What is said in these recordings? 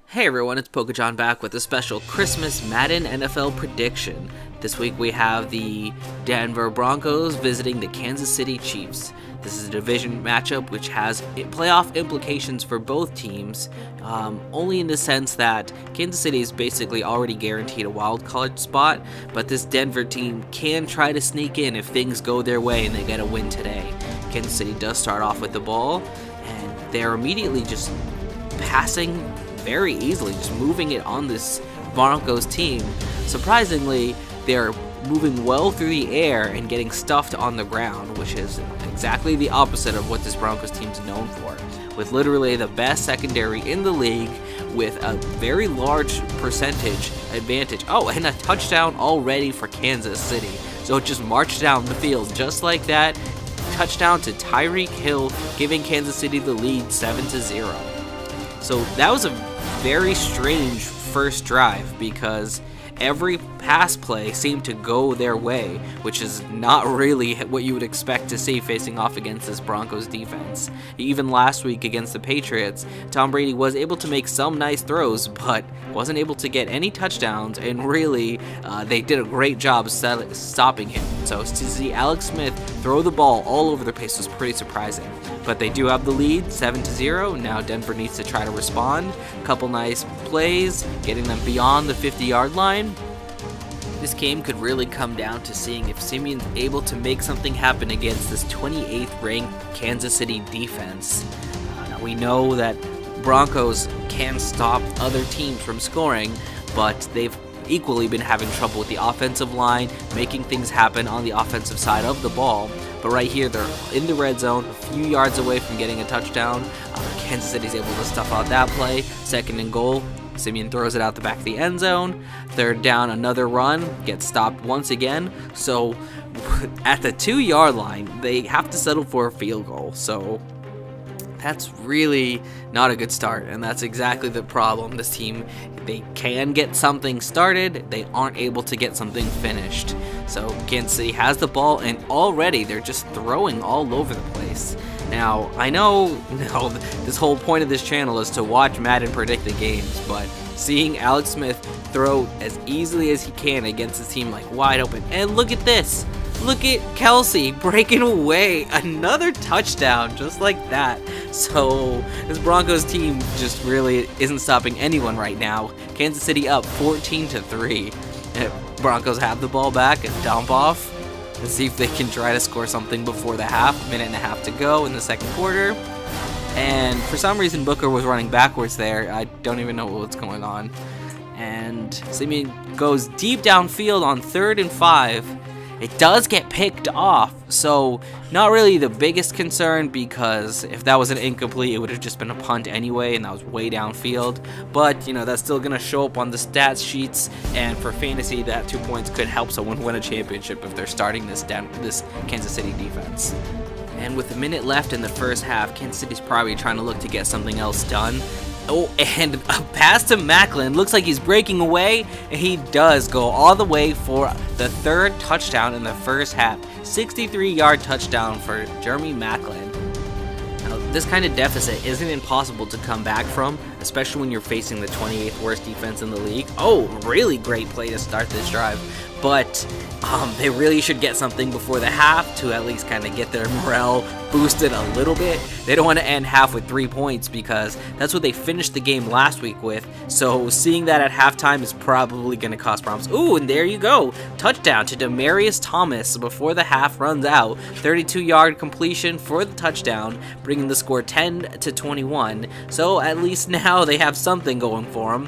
Hey everyone, it's PokeJohn back with a special Christmas Madden NFL prediction. This week we have the Denver Broncos visiting the Kansas City Chiefs. This is a division matchup which has playoff implications for both teams, only in the sense that Kansas City is basically already guaranteed a wild card spot, but this Denver team can try to sneak in if things go their way and they get a win today. Kansas City does start off with the ball, and they're immediately just passing very easily, just moving it on this Broncos team. Surprisingly, they're moving well through the air and getting stuffed on the ground, which is exactly the opposite of what this Broncos team's known for, with literally the best secondary in the league with a very large percentage advantage. Oh, and a touchdown already for Kansas City. So it just marched down the field just like that. Touchdown to Tyreek Hill, giving Kansas City the lead 7-0. So that was a very strange first drive because every pass play seemed to go their way, which is not really what you would expect to see facing off against this Broncos defense. Even last week against the Patriots, Tom Brady was able to make some nice throws, but wasn't able to get any touchdowns, and really, they did a great job stopping him. So to see Alex Smith throw the ball all over the place was pretty surprising. But they do have the lead, 7-0. Now Denver needs to try to respond. A couple nice plays, getting them beyond the 50-yard line. This game could really come down to seeing if Simeon's able to make something happen against this 28th ranked Kansas City defense. Now we know that Broncos can stop other teams from scoring, but they've equally been having trouble with the offensive line, making things happen on the offensive side of the ball. But right here, they're in the red zone, a few yards away from getting a touchdown. Kansas City's able to stuff out that play. 2nd and goal. Simeon throws it out the back of the end zone. 3rd down, another run, gets stopped once again. So at the 2-yard line, they have to settle for a field goal. So that's really not a good start, and that's exactly the problem. This team, they can get something started, they aren't able to get something finished. So Kansas City has the ball, and already they're just throwing all over the place. Now, I know this whole point of this channel is to watch Madden predict the games, but seeing Alex Smith throw as easily as he can against his team, like wide open, and look at this! Look at Kelsey breaking away another touchdown just like that. So this Broncos team just really isn't stopping anyone right now. Kansas City up 14-3. Broncos have the ball back and dump off and see if they can try to score something before the half. Minute and a half to go in the second quarter. And for some reason Booker was running backwards there. I don't even know what's going on. And Simeon goes deep downfield on 3rd and 5. It does get picked off, so not really the biggest concern, because if that was an incomplete, it would have just been a punt anyway, and that was way downfield. But, that's still going to show up on the stats sheets, and for fantasy, that 2 points could help someone win a championship if they're starting this Kansas City defense. And with a minute left in the first half, Kansas City's probably trying to look to get something else done. Oh, and a pass to Macklin. Looks like he's breaking away, and he does go all the way for the 3rd touchdown in the first half. 63-yard touchdown for Jeremy Macklin. Now, this kind of deficit isn't impossible to come back from, especially when you're facing the 28th worst defense in the league. Oh, really great play to start this drive. But they really should get something before the half to at least kind of get their morale boosted a little bit. They don't want to end half with 3 points because that's what they finished the game last week with. So seeing that at halftime is probably going to cause problems. Ooh, and there you go. Touchdown to Demaryius Thomas before the half runs out. 32-yard completion for the touchdown, bringing the score 10-21. So at least now they have something going for them.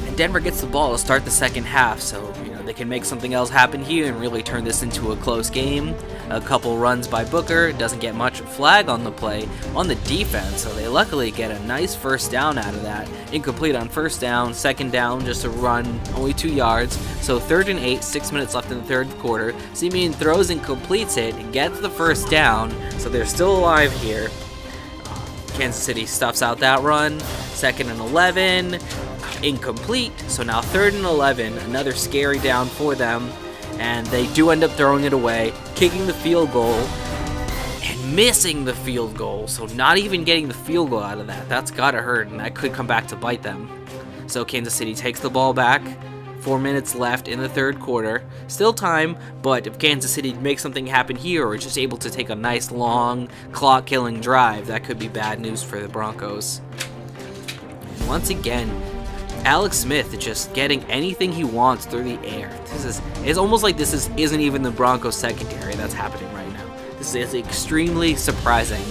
And Denver gets the ball to start the second half, so they can make something else happen here and really turn this into a close game. A couple runs by Booker, doesn't get much flag on the play on the defense, so they luckily get a nice first down out of that. Incomplete on first down, 2nd down, just a run, only 2 yards. So 3rd and 8, 6 minutes left in the 3rd quarter. Simeon throws and completes it, gets the first down, so they're still alive here. Kansas City stuffs out that run. 2nd and 11. Incomplete, so now 3rd and 11, another scary down for them, and they do end up throwing it away, kicking the field goal, and missing the field goal, so not even getting the field goal out of that. That's gotta hurt, and that could come back to bite them. So Kansas City takes the ball back. 4 minutes left in the third quarter. Still time, but if Kansas City makes something happen here or is just able to take a nice long clock-killing drive, that could be bad news for the Broncos. Once again, Alex Smith just getting anything he wants through the air. It's almost like this isn't even the Broncos secondary that's happening right now. This is extremely surprising,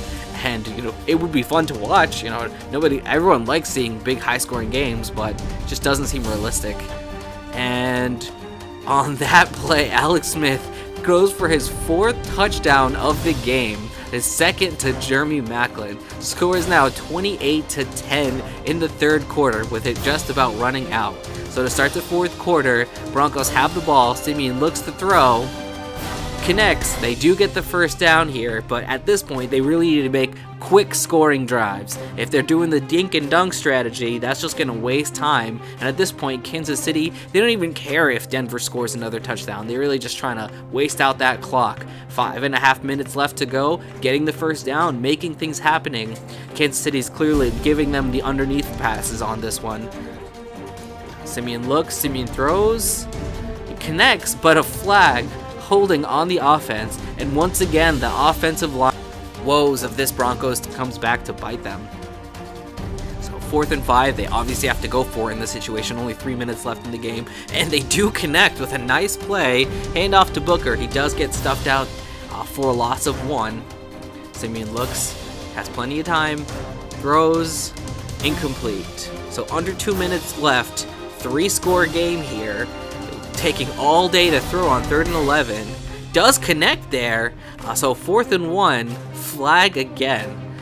and it would be fun to watch. Everyone likes seeing big high-scoring games, but it just doesn't seem realistic. And on that play, Alex Smith goes for his 4th touchdown of the game, his 2nd to Jeremy Maclin. Score is now 28-10 in the third quarter with it just about running out. So to start the fourth quarter, Broncos have the ball. Simeon looks to throw, connects. They do get the first down here, but at this point, they really need to make quick scoring drives. If they're doing the dink and dunk strategy, that's just going to waste time. And at this point, Kansas City, they don't even care if Denver scores another touchdown. They're really just trying to waste out that clock. 5.5 minutes left to go, getting the first down, making things happening. Kansas City's clearly giving them the underneath passes on this one. Simeon looks, Simeon throws, he connects, but a flag holding on the offense, and once again the offensive line woes of this Broncos comes back to bite them. So 4th and 5, they obviously have to go for it in this situation. Only 3 minutes left in the game, and they do connect with a nice play. Hand off to Booker. He does get stuffed out for a loss of 1. Simeon looks, has plenty of time, throws, incomplete. So under 2 minutes left, 3-score game here. Taking all day to throw on 3rd and 11. Does connect there. So 4th and 1, flag again.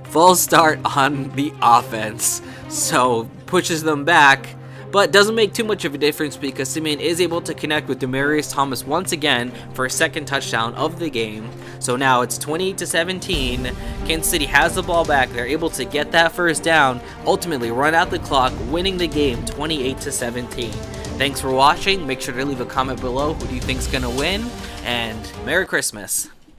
False start on the offense. So pushes them back, but doesn't make too much of a difference because Simeon is able to connect with Demaryius Thomas once again for a 2nd touchdown of the game. So now it's 28-17. Kansas City has the ball back. They're able to get that first down, ultimately run out the clock, winning the game 28-17. Thanks for watching. Make sure to leave a comment below. Who do you think's gonna win? And Merry Christmas.